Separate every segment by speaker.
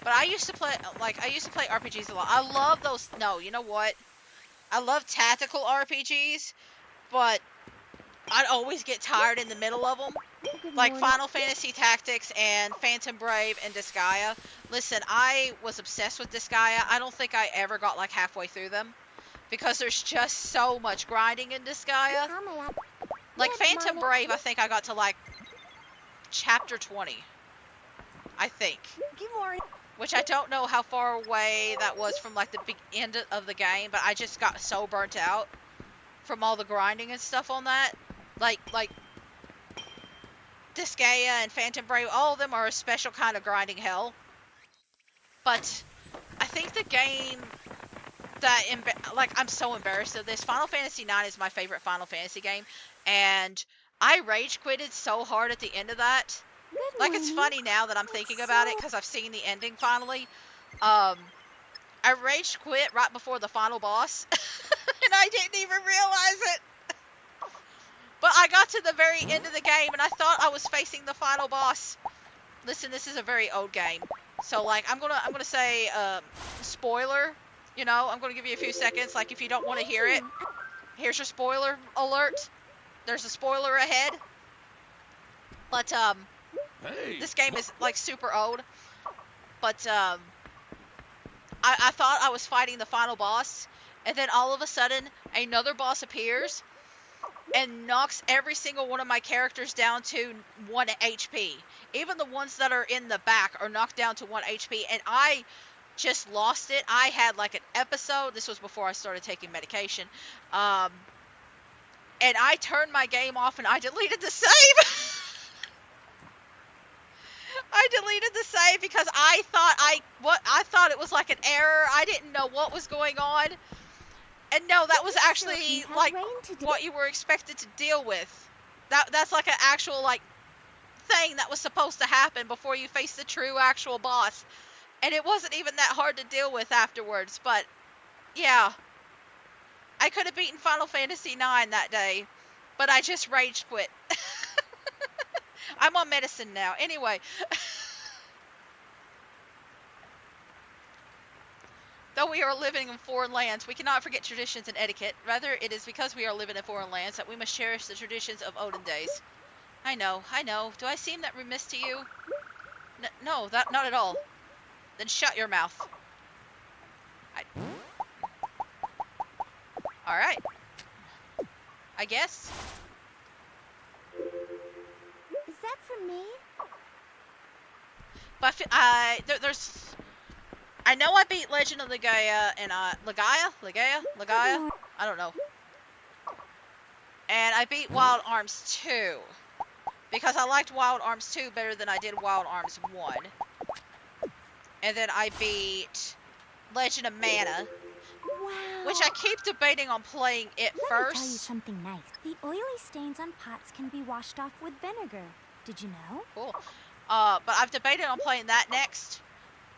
Speaker 1: But I used to play, RPGs a lot. I love those. No, you know what? I love tactical RPGs, but I'd always get tired in the middle of them.
Speaker 2: Good
Speaker 1: Like
Speaker 2: morning.
Speaker 1: Final Fantasy Tactics and Phantom Brave and Disgaea. Listen, I was obsessed with Disgaea. I don't think I ever got like halfway through them because there's just so much grinding in Disgaea. Like Phantom Brave, I think I got to like chapter 20. I think.
Speaker 2: Good morning.
Speaker 1: Which I don't know how far away that was from like the big end of the game, but I just got so burnt out from all the grinding and stuff on that. Like Disgaea and Phantom Brave, all of them are a special kind of grinding hell. But I think the game that, I'm so embarrassed of this. Final Fantasy IX is my favorite Final Fantasy game, and I rage quitted so hard at the end of that.
Speaker 2: Good
Speaker 1: Like,
Speaker 2: morning.
Speaker 1: it's funny now that I'm thinking about it, because I've seen the ending finally. I rage quit right before the final boss, and I didn't even realize it. But I got to the very end of the game, and I thought I was facing the final boss. Listen, this is a very old game, so like I'm gonna say spoiler. You know, I'm gonna give you a few seconds. Like, if you don't want to hear it, here's your spoiler alert. There's a spoiler ahead. But
Speaker 3: Hey.
Speaker 1: this game is like super old. But I thought I was fighting the final boss, and then all of a sudden another boss appears and knocks every single one of my characters down to 1 HP. Even the ones that are in the back are knocked down to 1 HP, and I just lost it. I had like an episode. This was before I started taking medication. And I turned my game off and I deleted the save. I deleted the save because I thought it was like an error. I didn't know what was going on. And no, that was actually like what you were expected to deal with. That's like an actual like thing that was supposed to happen before you face the true actual boss. And it wasn't even that hard to deal with afterwards, but yeah. I could have beaten Final Fantasy IX that day, but I just rage quit. I'm on medicine now. Anyway. Though we are living in foreign lands, we cannot forget traditions and etiquette. Rather, it is because we are living in foreign lands that we must cherish the traditions of olden days. I know. Do I seem that remiss to you? No, not at all. Then shut your mouth. Alright. I guess.
Speaker 2: Is that for me?
Speaker 1: But there's... I know I beat Legend of Legaia and Legaia? I don't know. And I beat Wild Arms 2. Because I liked Wild Arms 2 better than I did Wild Arms 1. And then I beat Legend of Mana.
Speaker 2: Wow.
Speaker 1: Which I keep debating on playing it first.
Speaker 2: Let me tell you something nice. The oily stains on pots can be washed off with vinegar. Did you know?
Speaker 1: Cool. But I've debated on playing that next.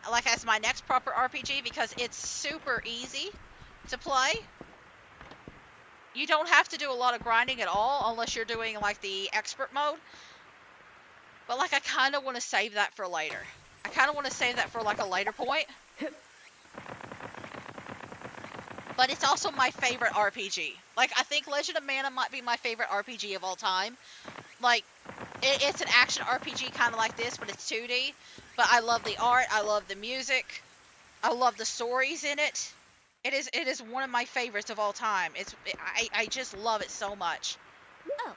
Speaker 1: Like, as my next proper RPG, because it's super easy to play. You don't have to do a lot of grinding at all, unless you're doing, like, the expert mode. But, like, I kind of want to save that for later. I kind of want to save that for, like, a later point. But it's also my favorite RPG. Like, I think Legend of Mana might be my favorite RPG of all time. Like, it's an action RPG kind of like this, but it's 2D. But I love the art, I love the music, I love the stories in it. It is one of my favorites of all time. I just love it so much.
Speaker 2: Oh.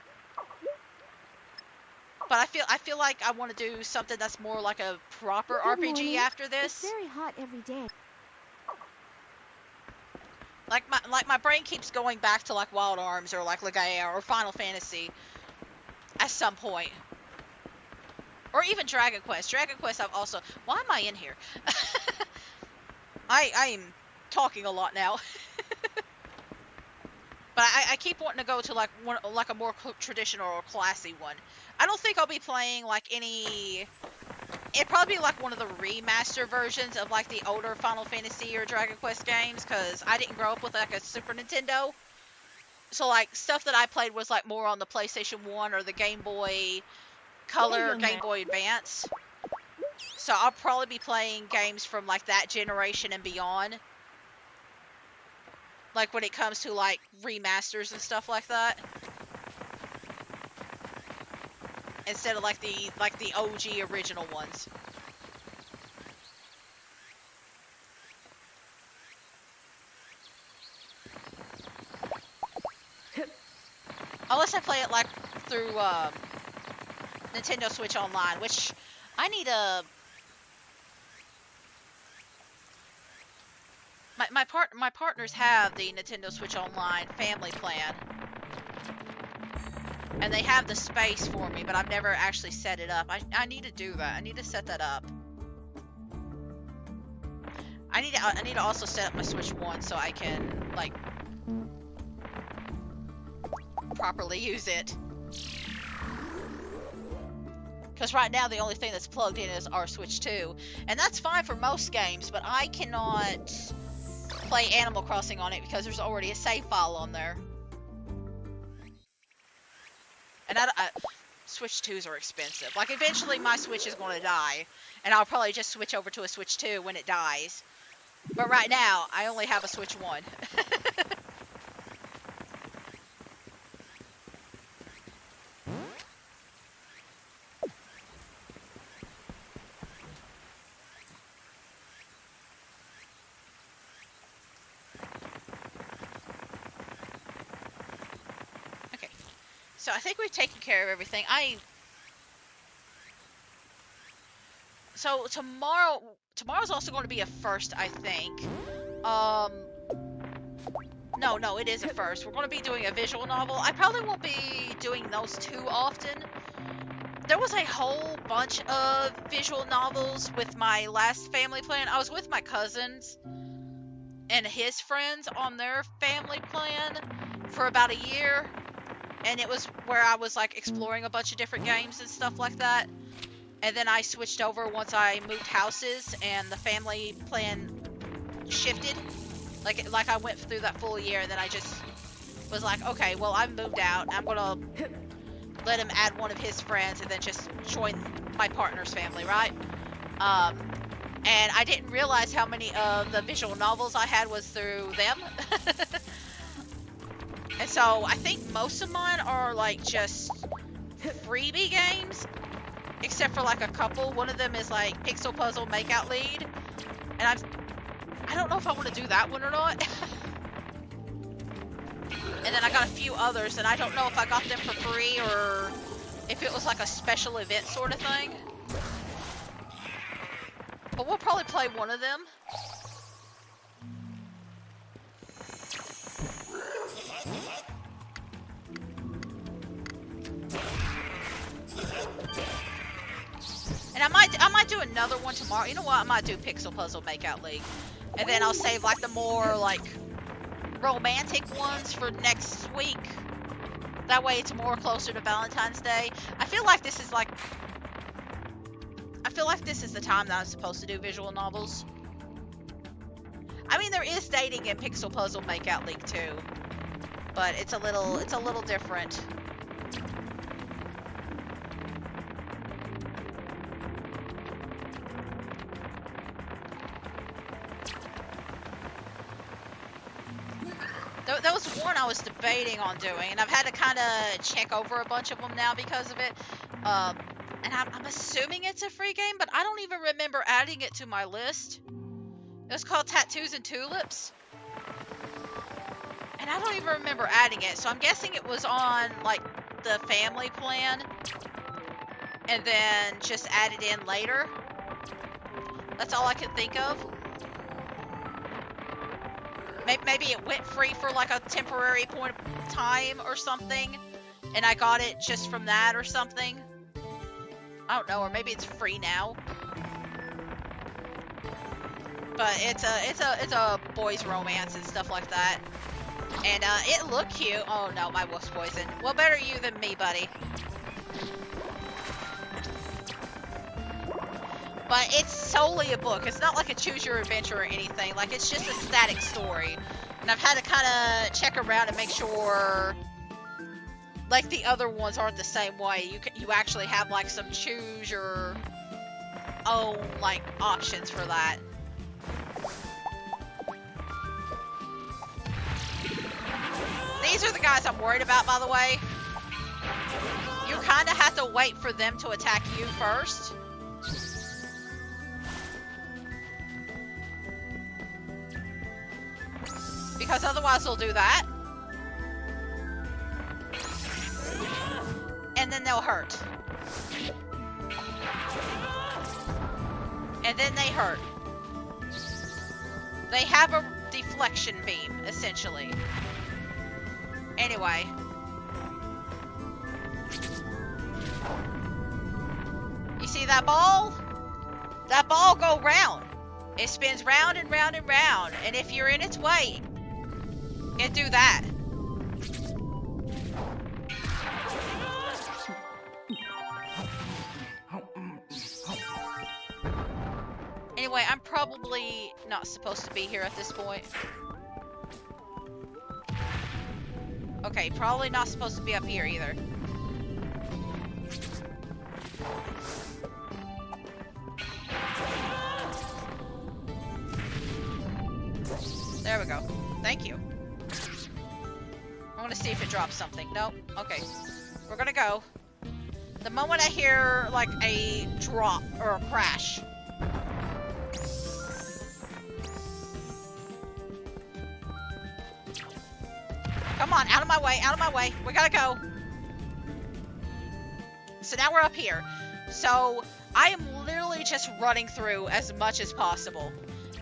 Speaker 1: But I feel like I want to do something that's more like a proper
Speaker 2: Good
Speaker 1: RPG
Speaker 2: morning.
Speaker 1: after this.
Speaker 2: It's very hot every day.
Speaker 1: Like my brain keeps going back to like Wild Arms or like Legaia or Final Fantasy at some point. Or even Dragon Quest. Dragon Quest I've also... Why am I in here? I am talking a lot now. But I keep wanting to go to like a more traditional or classy one. I don't think I'll be playing like any... It'd probably be like one of the remaster versions of like the older Final Fantasy or Dragon Quest games, because I didn't grow up with like a Super Nintendo. So like stuff that I played was like more on the PlayStation 1 or the Game Boy Color or Game Boy Advance. So I'll probably be playing games from like that generation and beyond. Like when it comes to like remasters and stuff like that. Instead of like the OG original ones. Unless I play it like through Nintendo Switch Online, which I need a my partners have the Nintendo Switch Online family plan. And they have the space for me, but I've never actually set it up. I need to do that. I need to set that up. I need to also set up my Switch 1 so I can like properly use it. Because right now the only thing that's plugged in is our Switch 2, and that's fine for most games, but I cannot play Animal Crossing on it because there's already a save file on there. And Switch 2s are expensive. Like, eventually my Switch is going to die, and I'll probably just switch over to a Switch 2 when it dies. But right now, I only have a Switch 1. Okay. So I think we've taken care of everything. So tomorrow's also going to be a first, I think. No, it is a first. We're going to be doing a visual novel. I probably won't be doing those too often. There was a whole bunch of visual novels with my last family plan. I was with my cousins and his friends on their family plan for about a year. And it was where I was like exploring a bunch of different games and stuff like that. And then I switched over once I moved houses and the family plan shifted. Like I went through that full year, and then I just was like, okay, well, I've moved out. I'm gonna let him add one of his friends and then just join my partner's family, right? And I didn't realize how many of the visual novels I had was through them. And so I think most of mine are like just freebie games, except for like a couple. One of them is like Pixel Puzzle Makeout Lead, and I don't know if I want to do that one or not. And then I got a few others, and I don't know if I got them for free or if it was like a special event sort of thing. But we'll probably play one of them. And I might do another one tomorrow. You know what? I might do Pixel Puzzle Makeout League. And then I'll save like the more like romantic ones for next week. That way it's more closer to Valentine's Day. I feel like this is the time that I'm supposed to do visual novels. I mean, there is dating in Pixel Puzzle Makeout League too, but it's a little different. That was one I was debating on doing, and I've had to kind of check over a bunch of them now because of it. And I'm assuming it's a free game, but I don't even remember adding it to my list. It was called Tattoos and Tulips. And I don't even remember adding it, so I'm guessing it was on, like, the family plan. And then just added in later. That's all I could think of. Maybe it went free for like a temporary point of time or something, and I got it just from that or something. I don't know, or maybe it's free now. But it's a boys' romance and stuff like that, and it looked cute. Oh no, my wolf's poison. Well, better you than me, buddy. But it's solely a book. It's not like a choose your adventure or anything. Like, it's just a static story. And I've had to kind of check around and make sure, like, the other ones aren't the same way. You actually have, like, some choose your own, like, options for that. These are the guys I'm worried about, by the way. You kind of have to wait for them to attack you first. Because otherwise they'll do that. And then they'll hurt. And then they hurt. They have a deflection beam, essentially. Anyway. You see that ball? That ball go round. It spins round and round and round. And if you're in its way, it do that. Anyway, I'm probably not supposed to be here at this point. Okay, probably not supposed to be up here either. There we go. Thank you. I want to see if it drops something. Nope. Okay. We're gonna go. The moment I hear, like, a drop or a crash. Come on, out of my way, out of my way. We gotta go. So now we're up here. So I am literally just running through as much as possible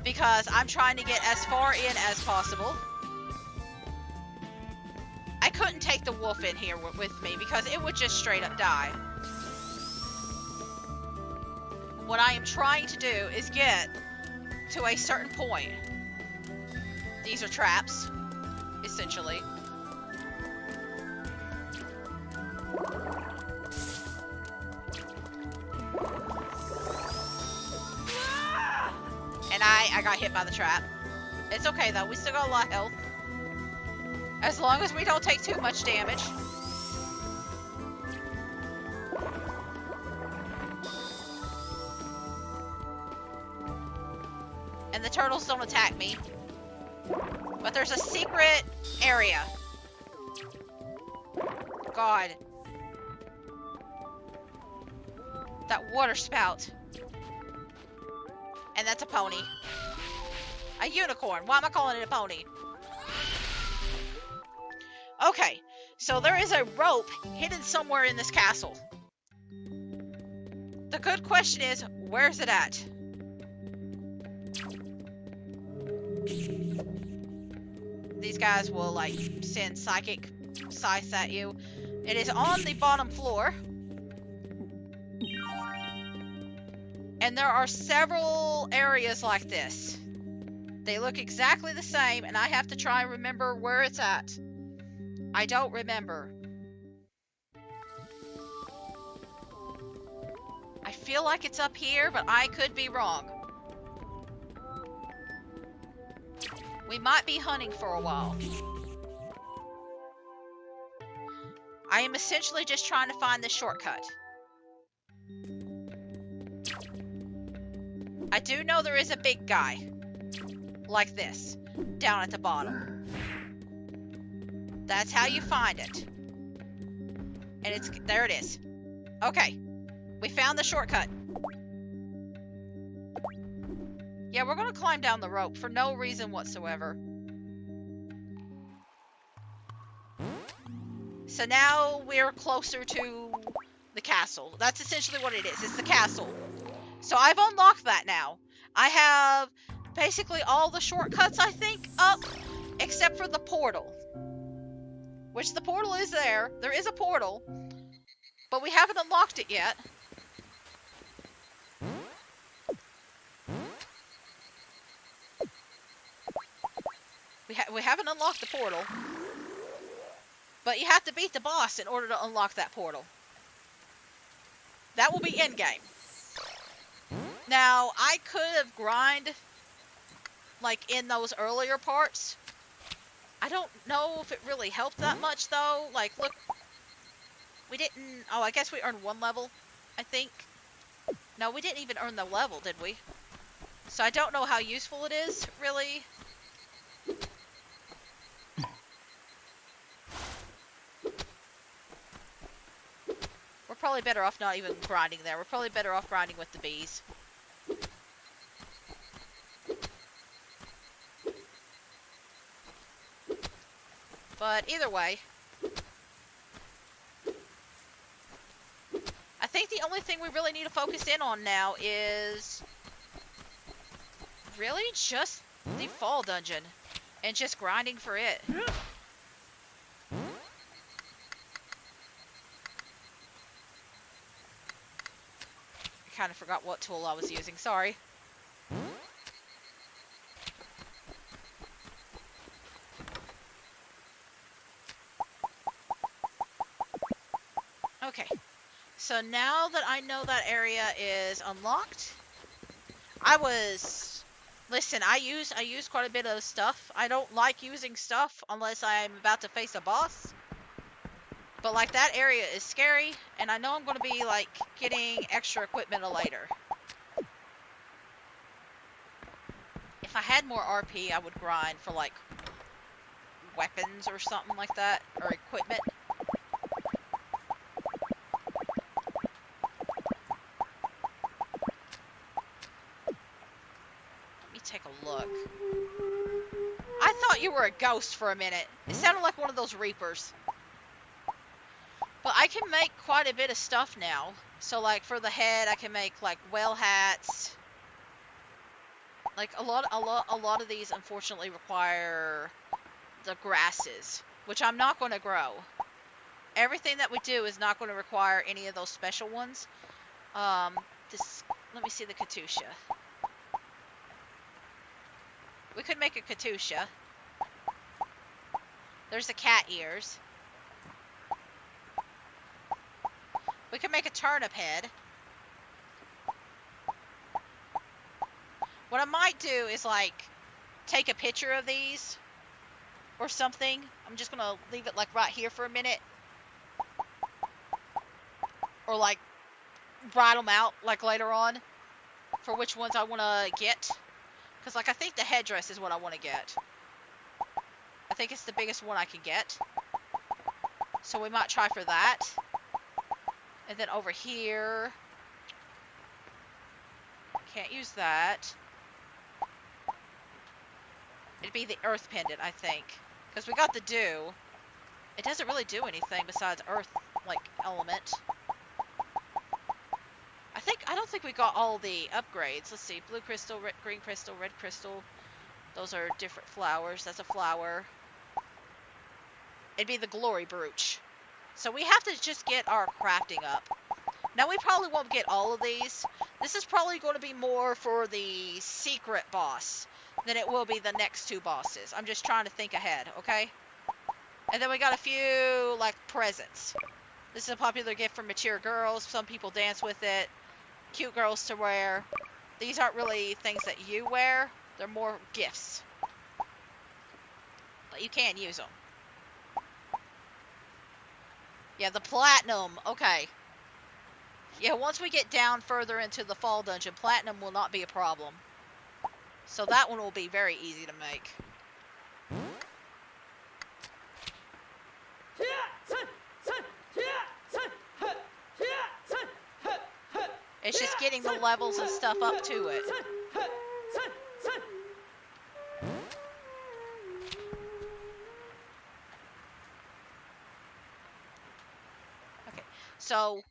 Speaker 1: because I'm trying to get as far in as possible. I couldn't take the wolf in here with me because it would just straight up die. What I am trying to do is get to a certain point. These are traps, essentially. And I got hit by the trap. It's okay though, we still got a lot of health. As long as we don't take too much damage. And the turtles don't attack me. But there's a secret area. God. That water spout. And that's a pony. A unicorn. Why am I calling it a pony? Okay, so there is a rope hidden somewhere in this castle. The good question is, where's it at? These guys will, like, send psychic scythes at you. It is on the bottom floor. And there are several areas like this. They look exactly the same, and I have to try and remember where it's at. I don't remember. I feel like it's up here, but I could be wrong. We might be hunting for a while. I am essentially just trying to find the shortcut. I do know there is a big guy. Like this. Down at the bottom. That's how you find it. And it's... there it is. Okay. We found the shortcut. Yeah, we're gonna climb down the rope for no reason whatsoever. So now we're closer to the castle. That's essentially what it is. It's the castle. So I've unlocked that now. I have basically all the shortcuts, I think, up, except for the portal. Which the portal is there. There is a portal. But we haven't unlocked it yet. We haven't unlocked the portal. But you have to beat the boss in order to unlock that portal. That will be endgame. Now, I could have grind, like, in those earlier parts. I don't know if it really helped that much, though. Like, look. We didn't... oh, I guess we earned one level, I think. No, we didn't even earn the level, did we? So I don't know how useful it is, really. We're probably better off not even grinding there. We're probably better off grinding with the bees. But either way, I think the only thing we really need to focus in on now is really just the fall dungeon and just grinding for it. I kind of forgot what tool I was using, sorry. Okay, so now that I know that area is unlocked, listen, I use quite a bit of stuff. I don't like using stuff unless I'm about to face a boss. But like that area is scary, and I know I'm going to be like getting extra equipment later. If I had more RP, I would grind for like weapons or something like that, or equipment. Let me take a look. I thought you were a ghost for a minute. It sounded like one of those reapers. But I can make quite a bit of stuff now. So like for the head, I can make like whale hats. Like a lot of these unfortunately require the grasses, which I'm not going to grow. Everything that we do is not going to require any of those special ones. Let me see the Katusha. We could make a Katusha. There's the cat ears. We could make a turnip head. What I might do is like take a picture of these or something. I'm just gonna leave it like right here for a minute, or like write them out like later on for which ones I want to get, because like I think the headdress is what I want to get. I think it's the biggest one I can get, so we might try for that. And then over here, can't use that. It'd be the earth pendant, I think, because we got the dew. It doesn't really do anything besides earth, like, element. I don't think we got all the upgrades. Let's see, blue crystal, green crystal, red crystal. Those are different flowers. That's a flower. It'd be the glory brooch. So we have to just get our crafting up. Now we probably won't get all of these. This is probably going to be more for the secret boss than it will be the next two bosses. I'm just trying to think ahead, okay? And then we got a few, like, presents. This is a popular gift for mature girls. Some people dance with it. Cute girls to wear. These aren't really things that you wear. They're more gifts. But you can use them. Yeah, the platinum. Okay. Yeah, once we get down further into the fall dungeon, platinum will not be a problem. So that one will be very easy to make. It's just getting the levels and stuff up to it. Okay, so...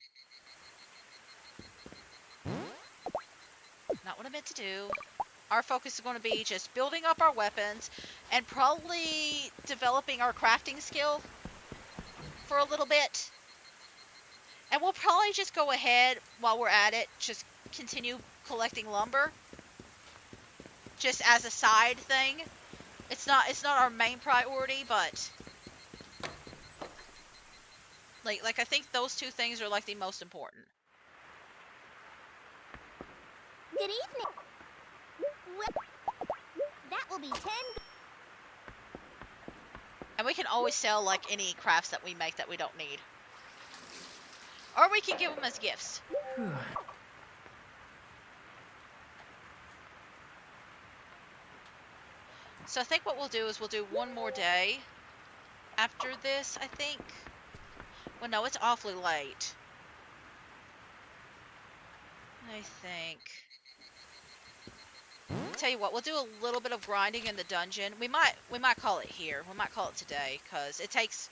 Speaker 1: not what I meant to do. Our focus is going to be just building up our weapons and probably developing our crafting skill for a little bit. And we'll probably just go ahead while we're at it, just continue collecting lumber. Just as a side thing. It's not our main priority, but like I think those two things are like the most important.
Speaker 2: Good evening. That will be 10.
Speaker 1: And we can always sell like any crafts that we make that we don't need. Or we can give them as gifts. So I think what we'll do is we'll do one more day after this, I think. Well, no, it's awfully late. I think. Tell you what, we'll do a little bit of grinding in the dungeon. We might call it here. We might call it today, because it takes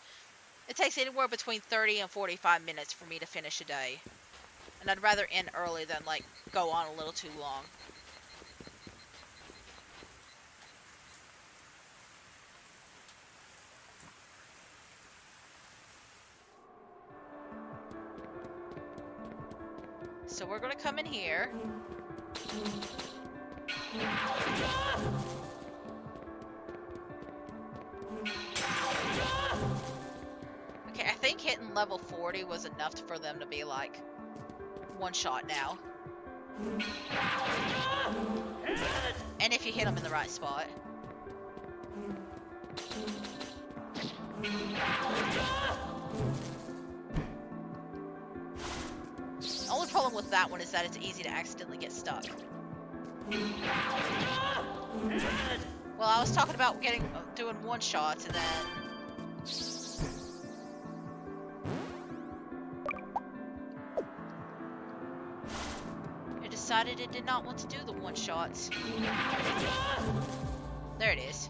Speaker 1: anywhere between 30 and 45 minutes for me to finish a day. And I'd rather end early than, like, go on a little too long. So we're gonna come in here. Okay, I think hitting level 40 was enough for them to be like, one shot now. And if you hit them in the right spot. The only problem with that one is that it's easy to accidentally get stuck. Well, I was talking about doing one shots and then... it decided it did not want to do the one shots. There it is.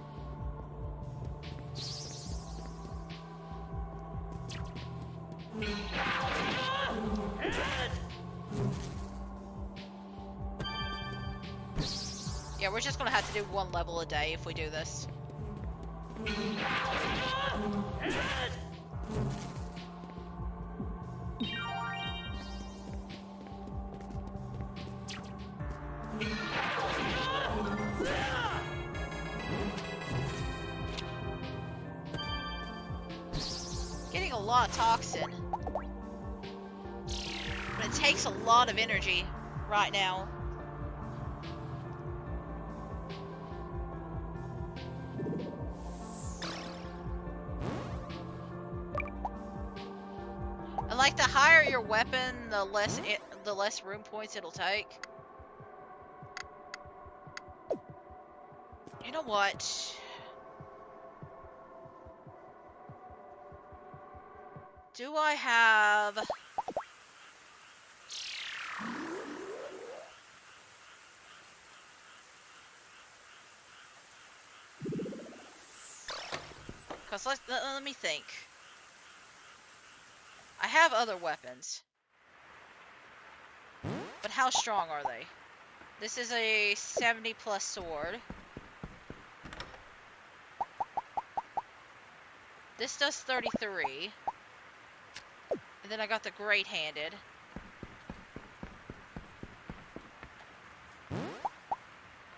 Speaker 1: Yeah, we're just gonna have to do one level a day if we do this. Getting a lot of toxin. But it takes a lot of energy right now. And like the higher your weapon, the less room points it'll take. You know what? Do I have... because let me think. I have other weapons. But how strong are they? This is a 70 plus sword. This does 33. And then I got the great handed.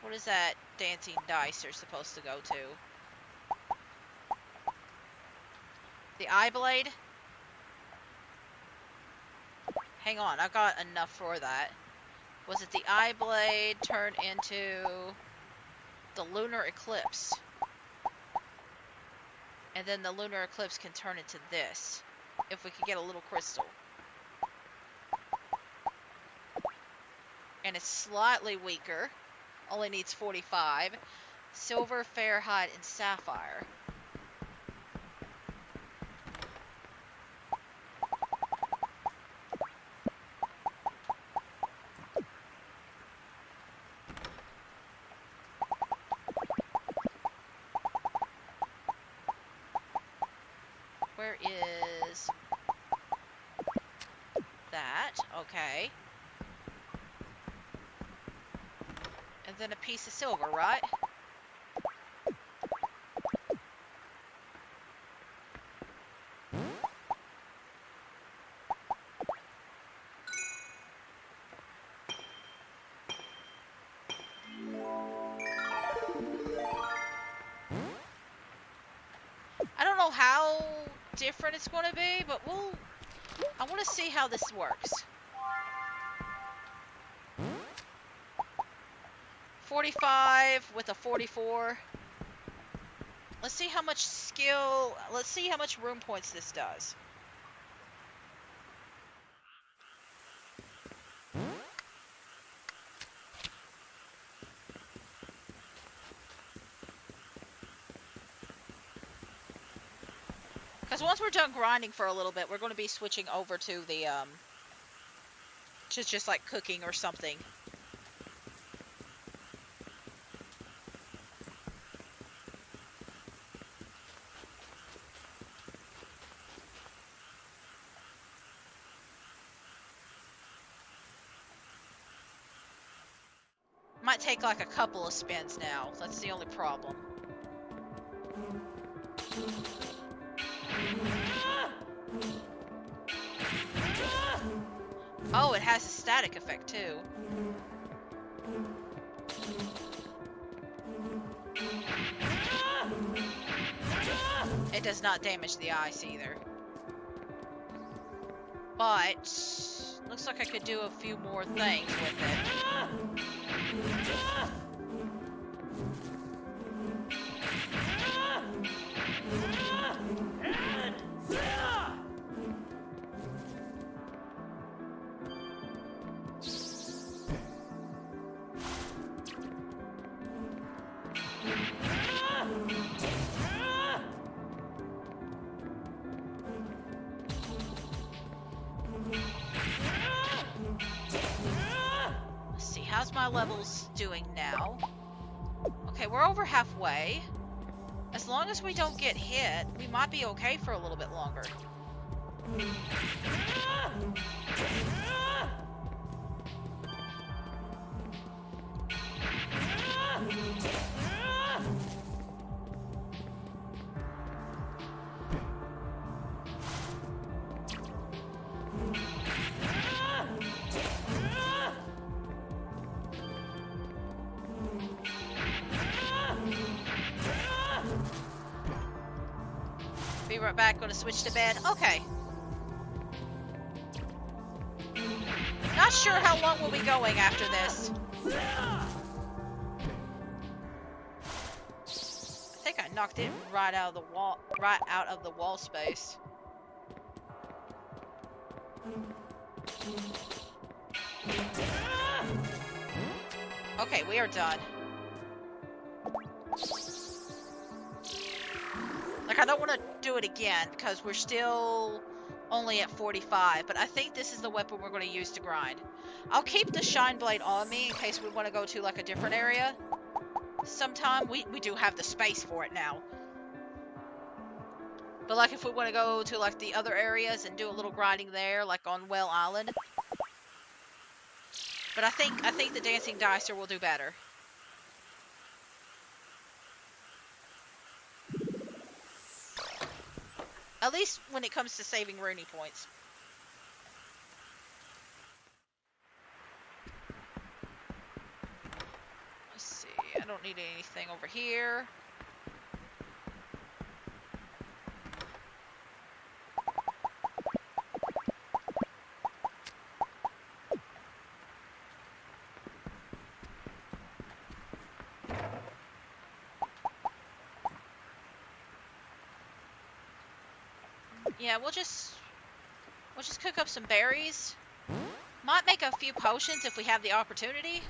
Speaker 1: What is that dancing dice are supposed to go to? The eye blade? Hang on, I got enough for that. Was it the eye blade turned into the lunar eclipse? And then the lunar eclipse can turn into this, if we could get a little crystal. And it's slightly weaker, only needs 45. Silver, Fahrenheit, and sapphire. Where is that? Okay. And then a piece of silver, right? I don't know how different it's going to be, but I want to see how this works. 45 with a 44. Let's see how much let's see how much room points this does. Because once we're done grinding for a little bit, we're going to be switching over to the, just like cooking or something. Might take like a couple of spins now. That's the only problem. Oh, it has a static effect too. It does not damage the ice either. But looks like I could do a few more things with it. How's my levels doing now? Okay, we're over halfway. As long as we don't get hit, we might be okay for a little bit longer. Be right back, gonna switch to bed. Okay. Not sure how long we'll be going after this. I think I knocked it right out of the wall space. Okay, we are done. Like, I don't want to do it again because we're still only at 45, but I think this is the weapon we're going to use to grind. I'll keep the shine blade on me in case we want to go to like a different area sometime. We do have the space for it now. But like if we want to go to like the other areas and do a little grinding there, like on Well Island. But I think the dancing dicer will do better. At least when it comes to saving Rune points. Let's see, I don't need anything over here. Yeah, we'll just cook up some berries. Might make a few potions if we have the opportunity.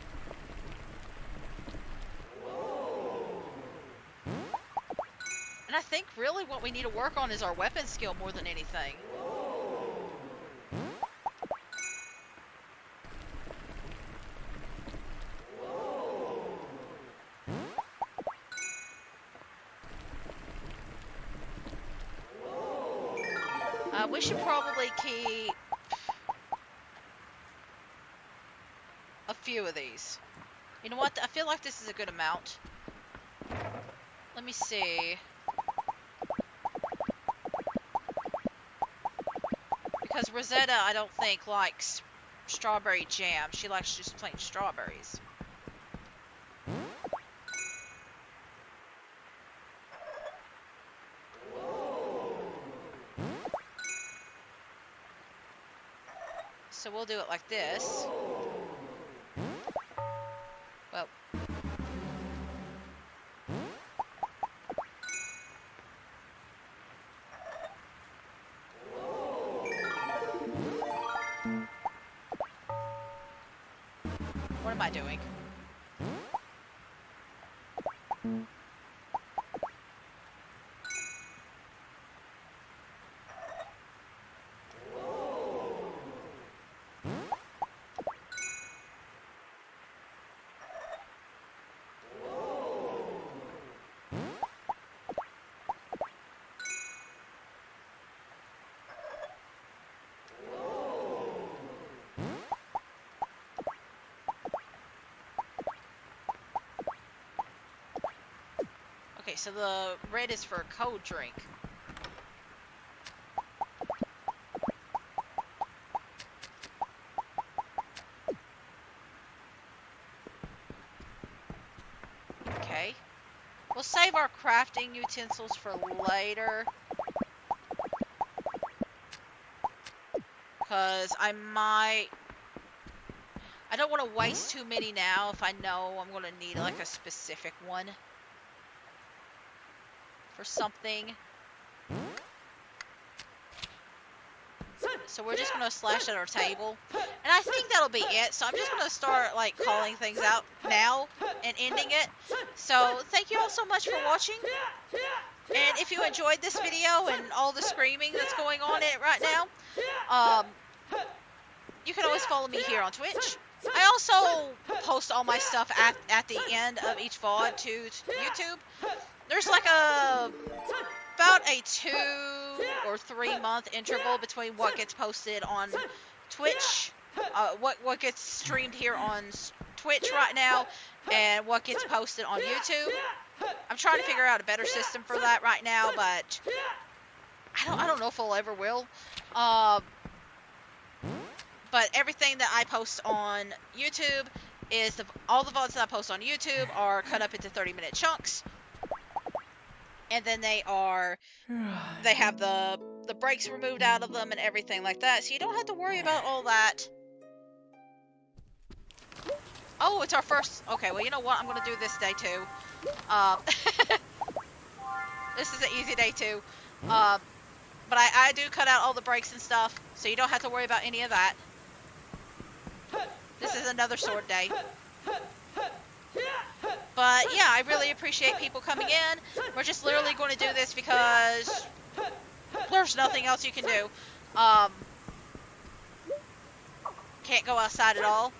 Speaker 1: And I think really what we need to work on is our weapon skill more than anything. We should probably keep a few of these. You know what? I feel like this is a good amount. Let me see. Because Rosetta, I don't think, likes strawberry jam. She likes just plain strawberries. So we'll do it like this. Well. What am I doing? so the red is for a cold drink. Okay. We'll save our crafting utensils for later. Because I don't want to waste too many now if I know I'm going to need like a specific one for something. So we're just going to slash at our table. And I think that'll be it. So I'm just going to start like calling things out now and ending it. So thank you all so much for watching. And if you enjoyed this video and all the screaming that's going on in it right now, you can always follow me here on Twitch. I also post all my stuff at the end of each VOD to YouTube. There's like about a 2 or 3 month interval between what gets posted on Twitch, what gets streamed here on Twitch right now, and what gets posted on YouTube. I'm trying to figure out a better system for that right now, but I don't know if I'll ever will. But everything that I post on YouTube is all the VODs that I post on YouTube are cut up into 30-minute chunks. And then they have the breaks removed out of them and everything like that. So you don't have to worry about all that. Oh, it's our first. Okay, well, you know what? I'm going to do this day too. This is an easy day too. But I do cut out all the breaks and stuff. So you don't have to worry about any of that. This is another sword day. But yeah, I really appreciate people coming in. We're just literally going to do this because there's nothing else you can do. Can't go outside at all.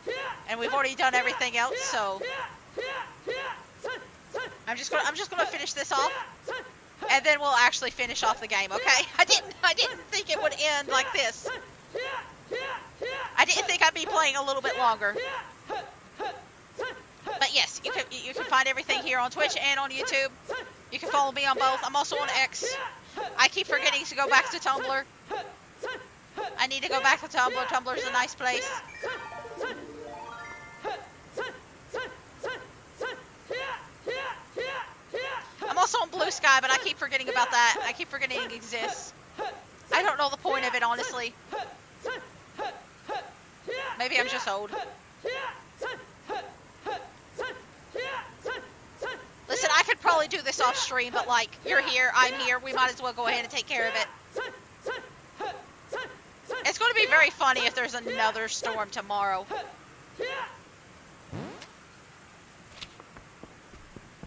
Speaker 1: And we've already done everything else, so I'm just gonna finish this off. And then we'll actually finish off the game, okay? I didn't think it would end like this. I didn't think I'd be playing a little bit longer. But yes, you can find everything here on Twitch and on YouTube. You can follow me on both. I'm also on X. I keep forgetting to go back to Tumblr. I need to go back to Tumblr. Tumblr's a nice place. I'm also on Blue Sky, but I keep forgetting about that. I keep forgetting it exists. I don't know the point of it, honestly. Maybe I'm just old. Listen, I could probably do this off stream, but like, you're here, I'm here, we might as well go ahead and take care of it. It's going to be very funny if there's another storm tomorrow.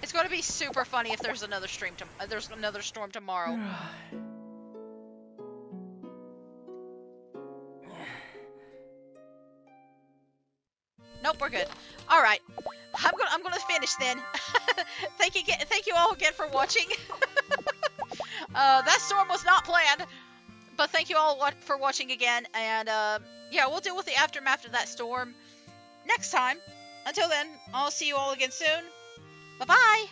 Speaker 1: It's going to be super funny if there's another storm tomorrow. Nope, we're good. All right, I'm gonna finish then. Thank you all again for watching. That storm was not planned, but thank you all for watching again. And yeah, we'll deal with the aftermath of that storm next time. Until then, I'll see you all again soon. Bye bye.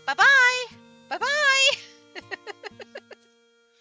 Speaker 1: Bye bye. Bye bye.